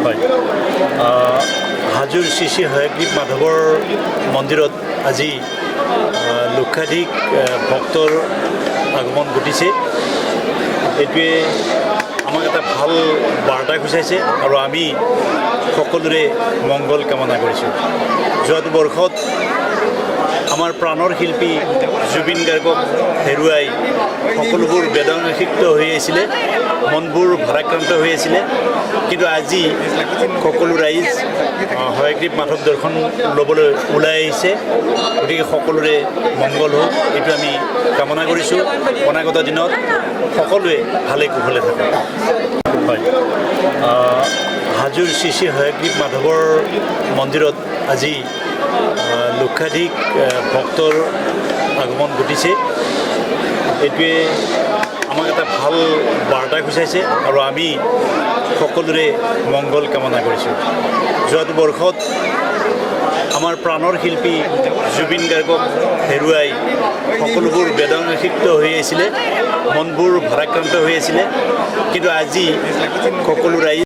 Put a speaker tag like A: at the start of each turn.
A: হয় হাজোৰ শ্ৰী শ্ৰী হয়গ্ৰীৱ মাধৱৰ মন্দিৰত আজি লক্ষাধিক ভক্তৰ আগমন ঘটিছে। এইটোৱে আমাক এটা ভাল বাৰ্তা সূচাইছে আৰু আমি সকলোৰে মংগল কামনা কৰিছোঁ। যোৱাটো বৰ্ষত আমাৰ প্ৰাণৰ শিল্পী জুবিন গাৰ্গক হেৰুৱাই সকলোবোৰ বেদনাসিক্ত হৈ আছিলে, মনবোৰ ভাৰাক্ৰান্ত হৈ আছিলে। কিন্তু আজি সকলো ৰাইজ হয়গ্ৰীৱ মাধৱ দৰ্শন ল'বলৈ ওলাই আহিছে। গতিকে সকলোৰে মংগল হওক এইটো আমি কামনা কৰিছোঁ। অনাগত দিনত সকলোৱে ভালে কুশলে থাকে। হয় হাজোৰ শ্ৰী শ্ৰী হয়গ্ৰীৱ মাধৱৰ মন্দিৰত আজি লক্ষাধিক ভক্তৰ আগমন ঘটিছে। এইটোৱে আমাক এটা ভাল বাৰ্তা সূচাইছে আৰু আমি সকলোৰে মংগল কামনা কৰিছোঁ। যোৱাটো বৰ্ষত আমাৰ প্ৰাণৰ শিল্পী জুবিন গাৰ্গক হেৰুৱাই সকলোবোৰ বেদনাসিক্ত হৈ আছিলে, মনবোৰ ভাৰাক্ৰান্ত হৈ আছিলে। কিন্তু আজি সকলো ৰাইজ